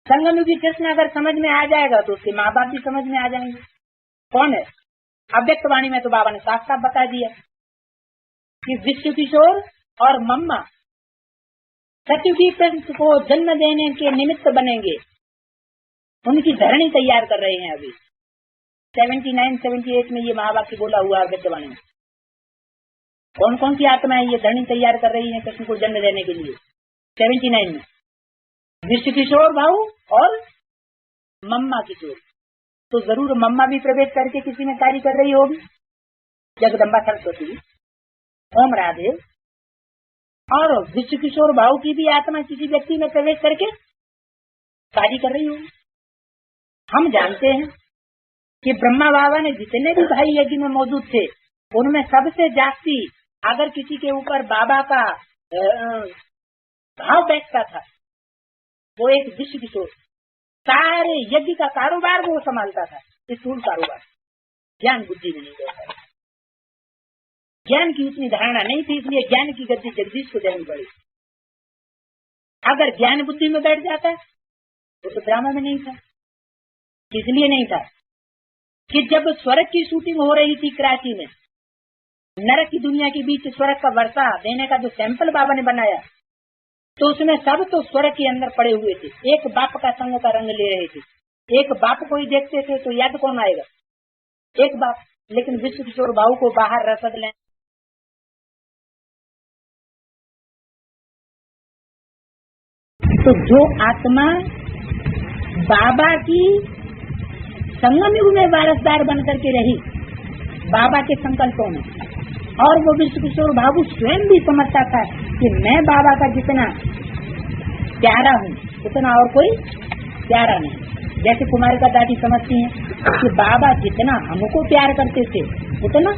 संगमयुगी कृष्ण अगर समझ में आ जाएगा तो उसके माँ बाप भी समझ में आ जाएंगे। कौन है? अव्यक्त वाणी में तो बाबा ने साफ साफ बता दिया कि विश्व किशोर और मम्मा सतयुगी कृष्ण को जन्म देने के निमित्त बनेंगे। उनकी धरणी तैयार कर रहे हैं अभी 79-78 में ये महावाक्य बोला हुआ अव्यक्त वाणी में। कौन कौन सी आत्मा है ये धरणी तैयार कर रही है कृष्ण को जन्म देने के लिए? 79 में विश्व किशोर भाऊ और मम्मा किशोर। तो जरूर मम्मा भी प्रवेश करके किसी में कार्य कर रही होगी। जगदम्बा सरस्वती, ओम राधे। और विश्व किशोर भाऊ की भी आत्मा किसी व्यक्ति में प्रवेश करके कार्य कर रही होगी। हम जानते हैं कि ब्रह्मा बाबा ने जितने भी भाई यज्ञ में मौजूद थे उनमें सबसे जास्ती अगर किसी के ऊपर बाबा का भाव बैठता था वो एक विश्व किशोर। सारे यज्ञ का कारोबार वो संभालता था, स्थूल कारोबार। ज्ञान बुद्धि में नहीं बैठता था। ज्ञान की उतनी धारणा नहीं थी, इसलिए ज्ञान की गद्दी जगदीश को देनी पड़ी। अगर ज्ञान बुद्धि में बैठ जाता तो ड्रामा में नहीं था। इसलिए नहीं था कि जब स्वर्ग की शूटिंग हो रही थी कराची में, नरक की दुनिया के बीच स्वर्ग का वर्षा देने का जो सैंपल बाबा ने बनाया तो उसमें सब तो स्वर्ग के अंदर पड़े हुए थे, एक बाप का संग का रंग ले रहे थे। एक बाप को ही देखते थे तो याद कौन आएगा? एक बाप। लेकिन विश्व किशोर भाऊ को बाहर रसद लें तो जो आत्मा बाबा की संगम युग में वारसदार बन करके रही बाबा के संकल्पों में, और वो विश्व किशोर बाबू स्वयं भी समझता था कि मैं बाबा का जितना प्यारा हूँ उतना और कोई प्यारा नहीं। जैसे कुमारिका दादी समझती हैं कि बाबा जितना हमको प्यार करते थे उतना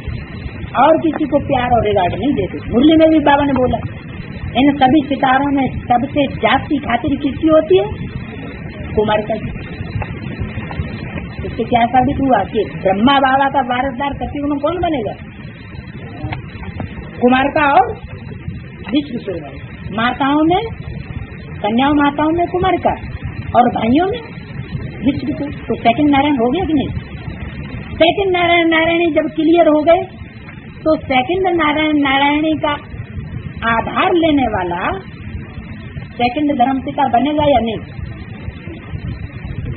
और किसी को प्यार और रिगार्ड नहीं देते। मुरली में भी बाबा ने बोला इन सभी सितारों में सबसे जास्ती खातिर किसकी होती है? कुमारिका की। इससे क्या साबित हुआ कि ब्रह्मा बाबा का वारसदार सतयुग में कौन बनेगा? कुमारिका और विश्व किशोर भाई। माताओं में, कन्याओं माताओं में कुमारिका और भाइयों में विश्व किशोर। तो सेकंड नारायण हो गया कि नहीं? सेकंड नारायण नारायणी जब क्लियर हो गए तो सेकंड नारायण नारायणी का आधार लेने वाला सेकंड धर्मपिता बनेगा या नहीं?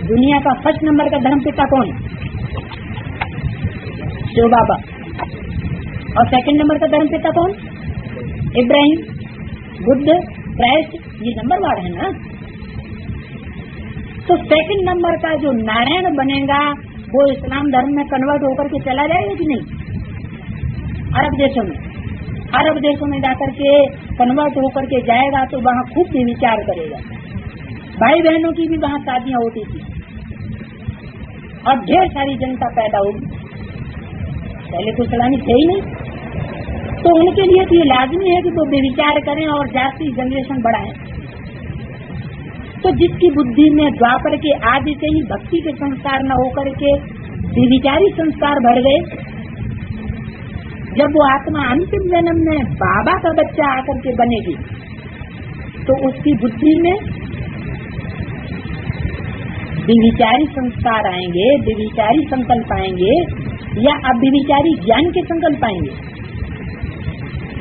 दुनिया का फर्स्ट नंबर का धर्मपिता कौन? शिव बाबा। और सेकंड नंबर का धर्मपिता कौन? इब्राहिम, बुद्ध, क्राइस्ट। ये नंबर वार है ना। तो सेकंड नंबर का जो नारायण बनेगा वो इस्लाम धर्म में कन्वर्ट होकर के चला जाएगा कि नहीं? अरब देशों में जाकर के कन्वर्ट होकर के जाएगा तो वहाँ खूब भी विचार करेगा। भाई बहनों की भी वहाँ शादियाँ होती थी और ढेर सारी जनता पैदा होगी। पहले कोई सलामी थे ही नहीं, तो उनके लिए तो ये लाजमी है कि वो बेविचार करें और जाती जनरेशन बढ़ाएं। तो जिसकी बुद्धि में द्वापर के आदि से ही भक्ति के संस्कार न होकर के बेविचारी संस्कार भर गए, जब वो आत्मा अंतिम जन्म में बाबा का बच्चा आकर के बनेगी तो उसकी बुद्धि में बेविचारी संस्कार आएंगे, बेविचारी संकल्प आएंगे या अविचारी ज्ञान के संकल्प आएंगे।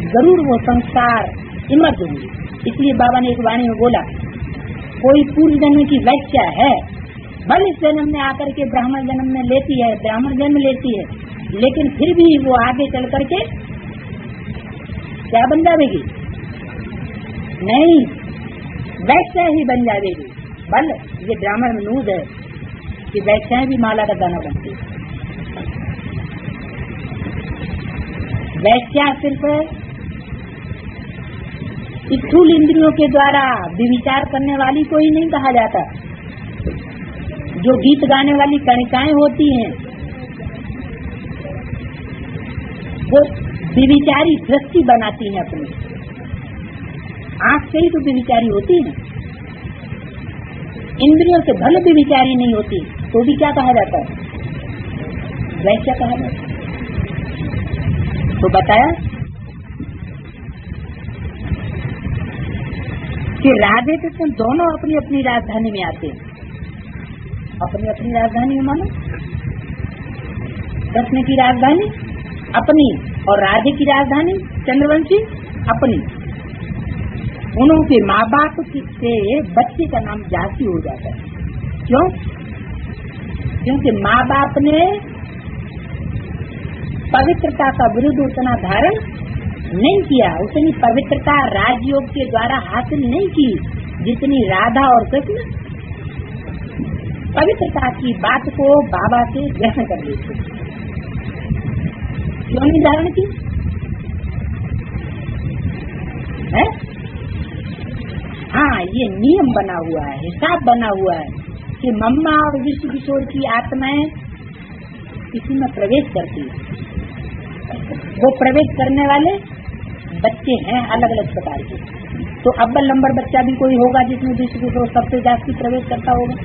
जरूर वो संस्कार इमर्ज होंगे। इसलिए बाबा ने एक वाणी में बोला, कोई पूर्व जन्म की व्याख्या है, भले इस जन्म में आकर के ब्राह्मण जन्म में लेती है, ब्राह्मण जन्म लेती है, लेकिन फिर भी वो आगे चल करके क्या बन जाएगी? नहीं, वैश्या ही बन जाएगी। बल ये ग्रामर में नूज है कि वैश्याएं भी माला का दाना बनती है। वैश्या सिर्फ स्थूल इंद्रियों के द्वारा विचार करने वाली को ही नहीं कहा जाता। जो गीत गाने वाली कणिकाएं होती हैं वो विचारी दृष्टि बनाती हैं अपनी आंख से ही तो विचारी होती है। इंद्रियों से भले भी विचारी नहीं होती तो भी क्या कहा जाता है? वैश्या कहा जाता है। तो बताया कि राधे कृष्ण दोनों अपनी अपनी राजधानी में आते हैं। अपनी अपनी राजधानी में मानो कृष्ण की राजधानी अपनी और राधे की राजधानी चंद्रवंशी अपनी। उनके माँ बाप से बच्चे का नाम जाति हो जाता है। क्यों? क्योंकि माँ बाप ने पवित्रता का विरुद्ध उतना धारण नहीं किया, उतनी पवित्रता राजयोग के द्वारा हासिल नहीं की जितनी राधा और कृष्ण पवित्रता की बात को बाबा से ग्रहण कर लेते। क्यों नहीं धारण की है? हाँ, ये नियम बना हुआ है, हिसाब बना हुआ है कि मम्मा और विश्व किशोर की आत्माएं किसी में प्रवेश करती है। वो प्रवेश करने वाले बच्चे हैं अलग अलग प्रकार के। तो अव्वल नंबर बच्चा भी कोई होगा जिसमें विश्व किशोर सबसे जास्ती प्रवेश करता होगा।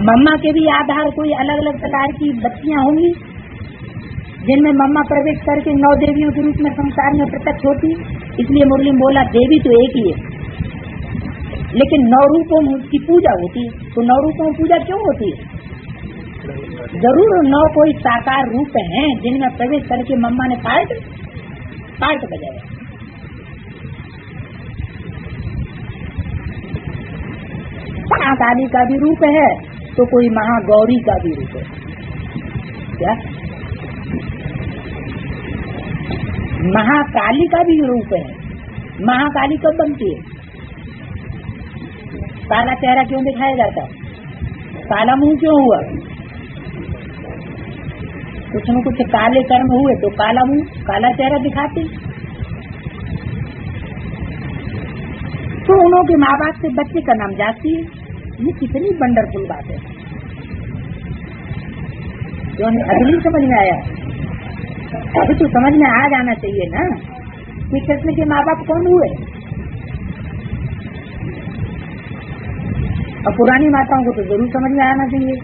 मम्मा के भी आधार कोई अलग अलग प्रकार की बच्चियां होंगी जिनमें मम्मा प्रवेश करके 9 देवियों के रूप में संसार में प्रत्यक्ष होती। इसलिए मुरली में बोला देवी तो एक ही है, लेकिन 9 रूपों में उसकी पूजा होती है। तो 9 रूपों में पूजा क्यों होती है? जरूर 9 कोई साकार रूप हैं जिनमें प्रवेश करके मम्मा ने पार्ट बजाया। महाकाली का भी रूप है तो कोई महागौरी का भी रूप है। क्या? महाकाली का भी रूप है। महाकाली कब बनती है? काला चेहरा क्यों दिखाया जाता है? काला मुंह क्यों हुआ? कुछ न कुछ काले कर्म हुए तो काला मुंह, काला चेहरा दिखाते। तो उन्होंने माँ बाप से बच्चे का नाम जाती है। ये कितनी वंडरफुल बात है। क्यों अगली समझ में आया? अभी तो समझ में आ जाना चाहिए ना कि कृष्ण के माँ बाप कौन हुए। और पुरानी माताओं को तो जरूर समझ में आना चाहिए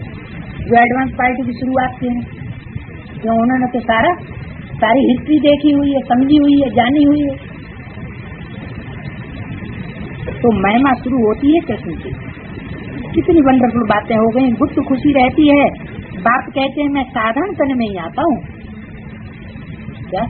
जो एडवांस पार्टी की शुरुआत की है। क्यों? उन्होंने तो सारी हिस्ट्री देखी हुई है, समझी हुई है, जानी हुई है। तो महिमा शुरू होती है कृष्ण की। कितनी वंडरफुल बातें हो गई। गुप्त खुशी रहती है। बाप कहते हैं मैं साधारण तन में ही आता हूँ। क्या